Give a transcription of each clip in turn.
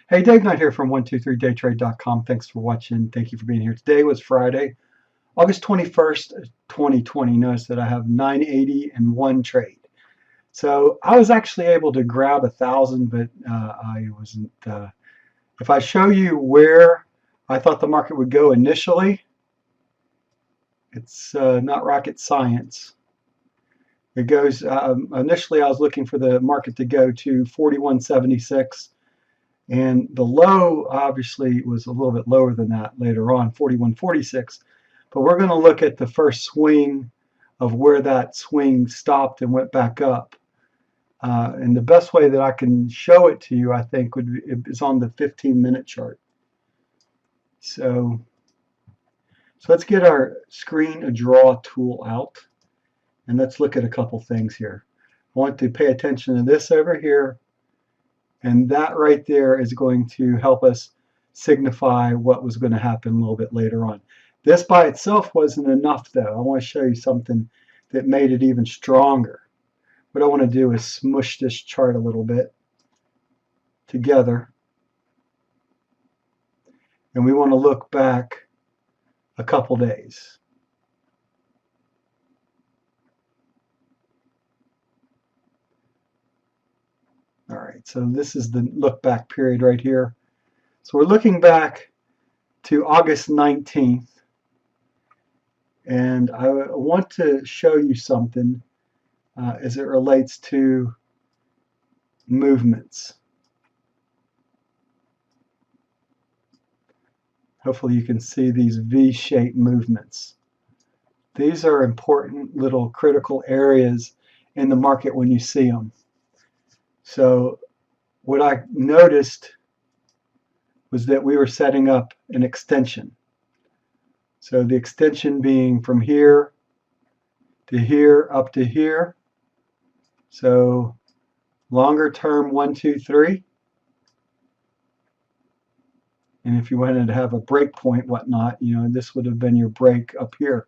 Hey, Dave Knight here from 123daytrade.com. Thanks for watching. Thank you for being here. Today was Friday, August 21st, 2020. Notice that I have 980 and one trade. So I was actually able to grab 1,000, but I wasn't. If I show you where I thought the market would go initially, it's not rocket science. It goes, initially I was looking for the market to go to 41.76. And the low obviously was a little bit lower than that later on, 41.46. But we're going to look at the first swing of where that swing stopped and went back up. And the best way that I can show it to you, I think, is on the 15-minute chart. So let's get our screen draw tool out, and let's look at a couple things here. I want to pay attention to this over here. And that right there is going to help us signify what was going to happen a little bit later on. This by itself wasn't enough, though. I want to show you something that made it even stronger. What I want to do is smush this chart a little bit together. And we want to look back a couple days. All right, so this is the look back period right here. So we're looking back to August 19th, and I want to show you something as it relates to movements. Hopefully you can see these V-shaped movements. These are important little critical areas in the market when you see them. So what I noticed was that we were setting up an extension. So the extension being from here to here up to here. So longer term 1, 2, 3. And if you wanted to have a break point, whatnot, this would have been your break up here.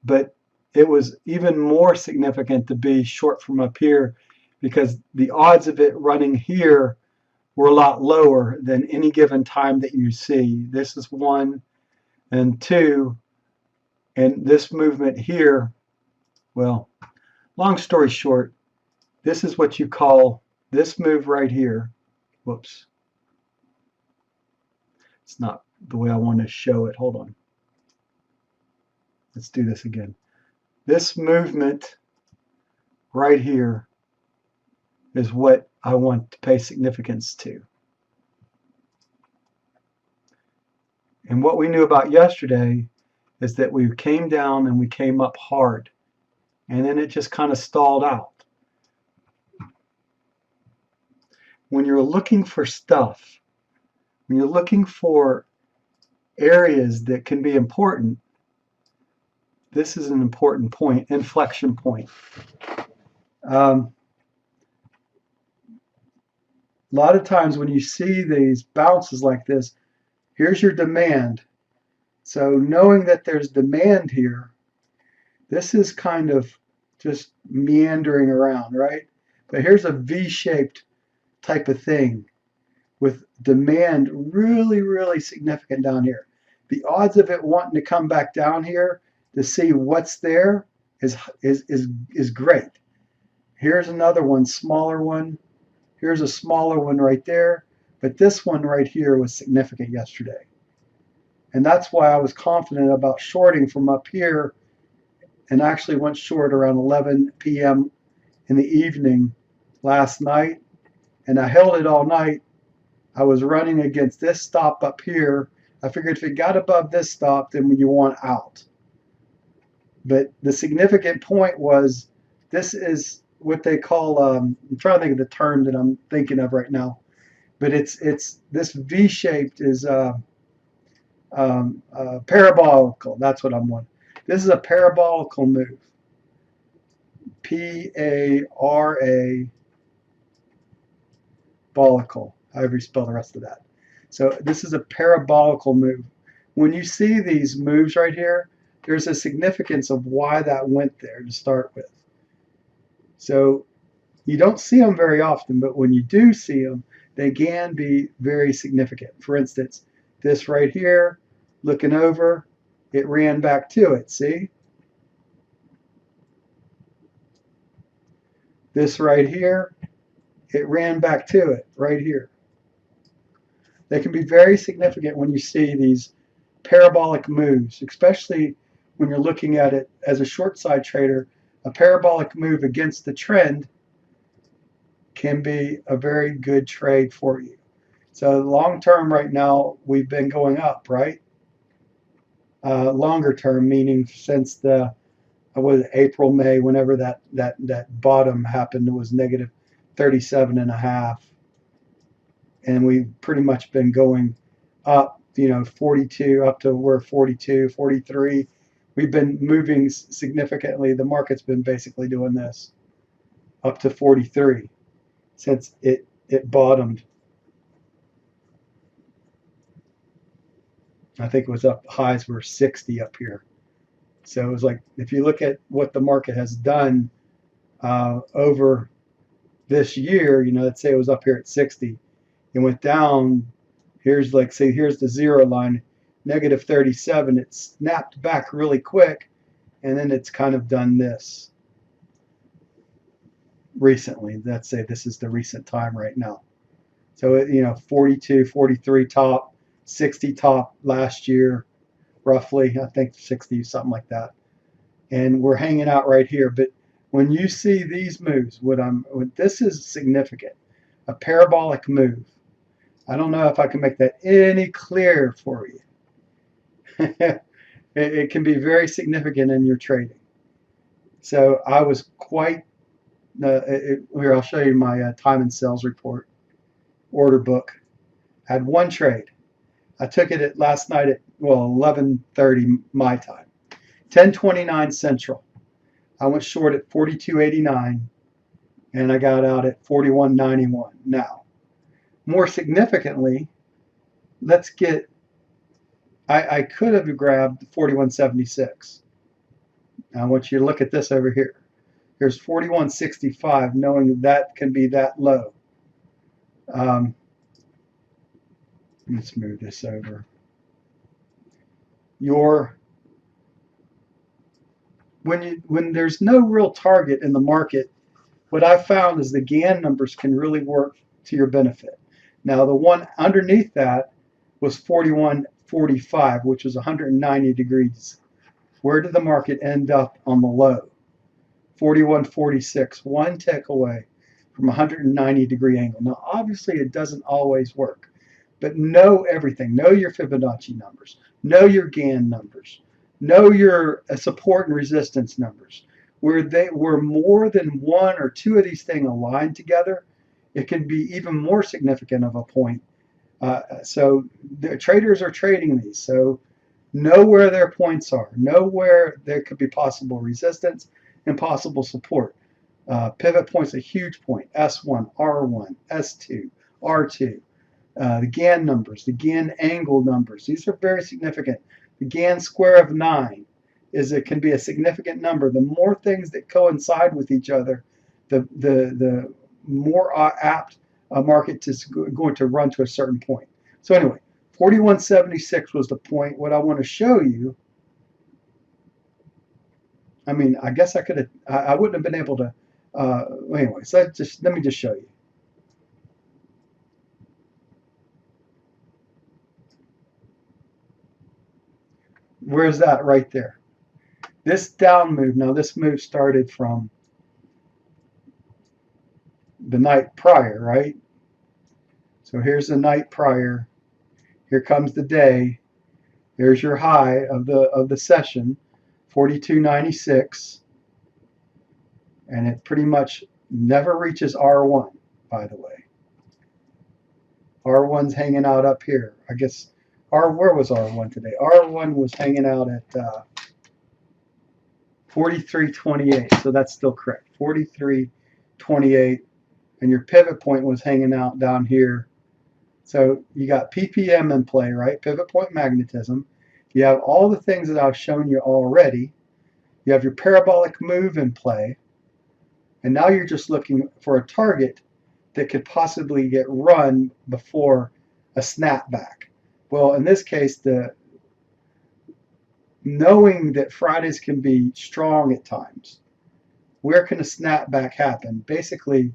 But it was even more significant to be short from up here, because the odds of it running here were a lot lower than any given time that you see. This is 1 and 2, and this movement here, well, long story short, this is what you call this move right here. Whoops. It's not the way I want to show it. Hold on. Let's do this again. This movement right here is what I want to pay significance to. And what we knew about yesterday is that we came down and we came up hard, and then it just kind of stalled out. When you're looking for stuff, when you're looking for areas that can be important, this is an important point, inflection point. A lot of times when you see these bounces like this, here's your demand. So knowing that there's demand here, this is kind of just meandering around, right? But here's a V-shaped type of thing with demand really, really significant down here. The odds of it wanting to come back down here to see what's there is great. Here's another one, smaller one. Here's a smaller one right there, but this one right here was significant yesterday. And that's why I was confident about shorting from up here, and actually went short around 11 p.m. in the evening last night. And I held it all night. I was running against this stop up here. I figured if it got above this stop, then you want out. But the significant point was, this is what they call, I'm trying to think of the term that I'm thinking of right now, but it's this V-shaped is parabolical. That's what I'm wanting. This is a parabolical move. P-A-R-A bolical, however you spell the rest of that. So this is a parabolical move. When you see these moves right here, there's a significance of why that went there to start with. So you don't see them very often, but when you do see them, they can be very significant. For instance, this right here, looking over, it ran back to it, see? This right here, it ran back to it, right here. They can be very significant when you see these parabolic moves, especially when you're looking at it as a short side trader. A parabolic move against the trend can be a very good trade for you. So long term right now, we've been going up, right? Longer term, meaning since the was April, May, whenever that bottom happened, it was negative 37 and a half. And we've pretty much been going up, 42 up to where 42, 43. We've been moving significantly. The market's been basically doing this up to 43 since it bottomed. I think it was up, highs were 60 up here. So it was like, if you look at what the market has done over this year, let's say it was up here at 60. It went down. Here's here's the zero line, negative 37. It snapped back really quick, and then it's kind of done this recently. Let's say this is the recent time right now. So, 42, 43 top, 60 top last year, roughly. I think 60, something like that. And we're hanging out right here. But when you see these moves, this is significant. A parabolic move. I don't know if I can make that any clearer for you. It can be very significant in your trading. So I was quite, here I'll show you my time and sales report, order book. I had one trade. I took it last night at, 11:30 my time, 10:29 Central. I went short at 42.89 and I got out at 41.91. Now, more significantly, let's get, I could have grabbed 41.76. I want you to look at this over here. Here's 41.65, knowing that can be that low. Let's move this over. When there's no real target in the market, what I've found is the Gan numbers can really work to your benefit. Now, the one underneath that was 41.45, which was 190 degrees. Where did the market end up on the low? 41.46, one tick away from 190 degree angle. Now, obviously, it doesn't always work, but know everything. Know your Fibonacci numbers. Know your Gan numbers. Know your support and resistance numbers. Where more than one or two of these things aligned together, it can be even more significant of a point. So the traders are trading these. So know where their points are. Know where there could be possible resistance and possible support. Pivot point's a huge point. S1, R1, S2, R2. The Gan numbers, the Gan angle numbers. These are very significant. The Gan square of 9 can be a significant number. The more things that coincide with each other, the more apt a market is going to run to a certain point. So anyway, 41.76 was the point. What I want to show you, I guess I could have, I wouldn't have been able to, anyway, so let me just show you. Where's that right there? This down move, now this move started from the night prior, right? So here's the night prior. Here comes the day. Here's your high of the session, 42.96. And it pretty much never reaches R1, by the way. R1's hanging out up here. I guess, where was R1 today? R1 was hanging out at 43.28, so that's still correct. 43.28, and your pivot point was hanging out down here. So you got PPM in play, right? Pivot point magnetism. You have all the things that I've shown you already. You have your parabolic move in play. And now you're just looking for a target that could possibly get run before a snapback. Well, in this case, knowing that Fridays can be strong at times, where can a snapback happen? Basically,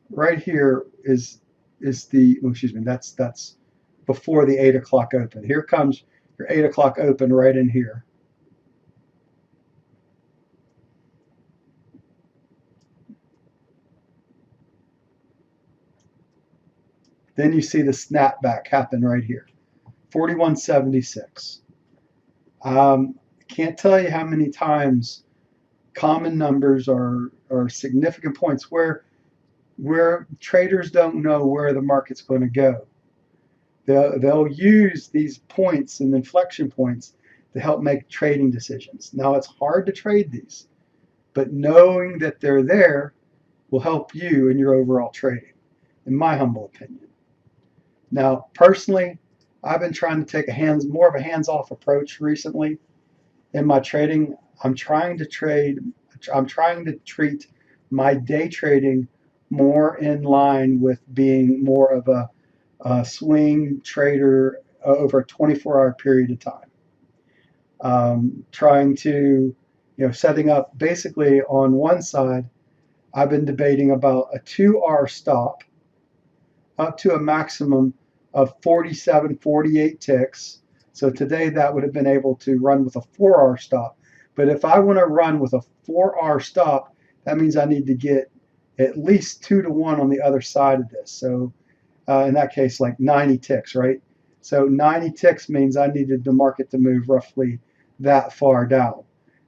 right here is excuse me, that's before the 8 o'clock open. Here comes your 8 o'clock open right in here. Then you see the snapback happen right here, 41.76. Can't tell you how many times common numbers are significant points where traders don't know where the market's going to go. They'll use these points and inflection points to help make trading decisions. Now, it's hard to trade these, but knowing that they're there will help you in your overall trading, in my humble opinion. Now, personally, I've been trying to take more of a hands-off approach recently in my trading. I'm trying to treat my day trading more in line with being more of a swing trader over a 24-hour period of time. Trying to, setting up basically on one side, I've been debating about a 2-hour stop up to a maximum of 47, 48 ticks. So today that would have been able to run with a 4-hour stop. But if I want to run with a 4-hour stop, that means I need to get at least 2 to 1 on the other side of this. So in that case, like 90 ticks, right? So 90 ticks means I needed the market to move roughly that far down.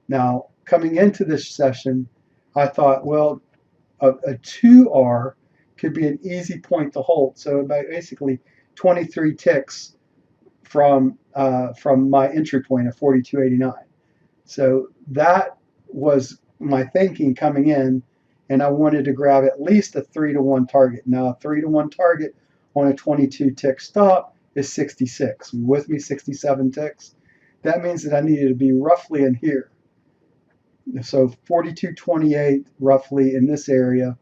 Now, coming into this session, I thought, well, a 2R could be an easy point to hold. So basically 23 ticks from my entry point of 42.89. So that was my thinking coming in, and I wanted to grab at least a 3 to 1 target. Now, a 3 to 1 target on a 22 tick stop is 66. With me, 67 ticks. That means that I needed to be roughly in here. So 42.28 roughly in this area.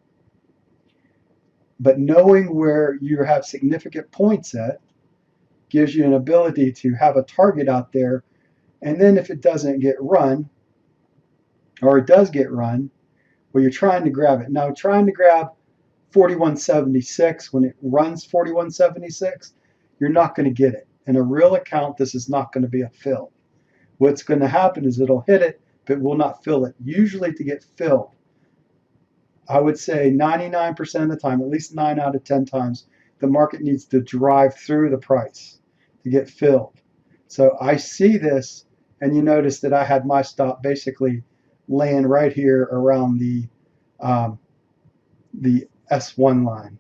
But knowing where you have significant points at gives you an ability to have a target out there. And then if it doesn't get run, or it does get run, well, you're trying to grab it. Now, trying to grab 41.76 when it runs 41.76, you're not going to get it. In a real account, this is not going to be a fill. What's going to happen is it'll hit it, but will not fill it. Usually to get filled, I would say 99% of the time, at least 9 out of 10 times, the market needs to drive through the price to get filled. So I see this, and you notice that I had my stop basically laying right here around the S1 line.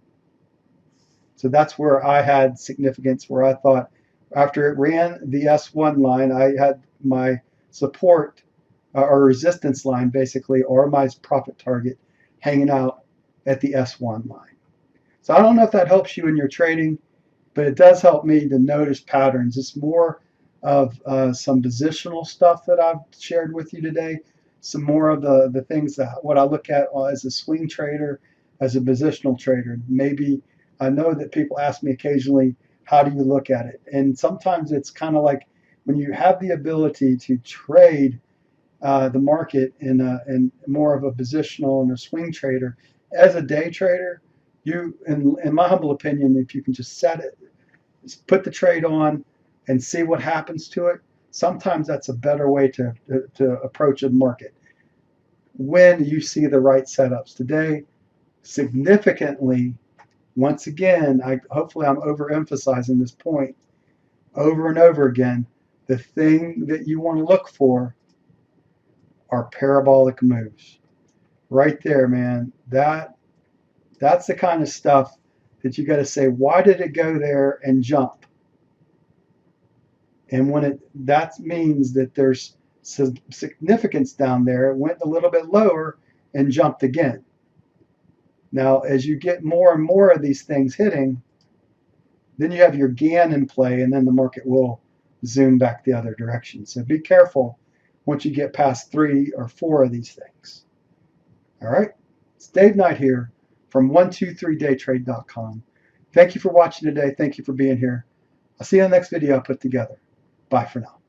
So that's where I had significance, where I thought after it ran the S1 line, I had my support or resistance line basically, or my profit target hanging out at the S1 line. So I don't know if that helps you in your trading, but it does help me to notice patterns. It's more of some positional stuff that I've shared with you today, some more of the things that what I look at as a swing trader, as a positional trader. Maybe I know that people ask me occasionally, how do you look at it? And sometimes it's kind of like when you have the ability to trade the market in more of a positional and a swing trader. As a day trader, in my humble opinion, if you can just set it, just put the trade on and see what happens to it, sometimes that's a better way to approach a market when you see the right setups. Today, significantly, once again, hopefully I'm overemphasizing this point over and over again, the thing that you want to look for are parabolic moves. Right there, man. That's the kind of stuff that you got to say, why did it go there and jump? And that means that there's some significance down there. It went a little bit lower and jumped again. Now, as you get more and more of these things hitting, then you have your Gan in play, and then the market will zoom back the other direction. So be careful once you get past 3 or 4 of these things. All right, it's Dave Knight here from 123daytrade.com. Thank you for watching today. Thank you for being here. I'll see you on the next video I put together. Bye for now.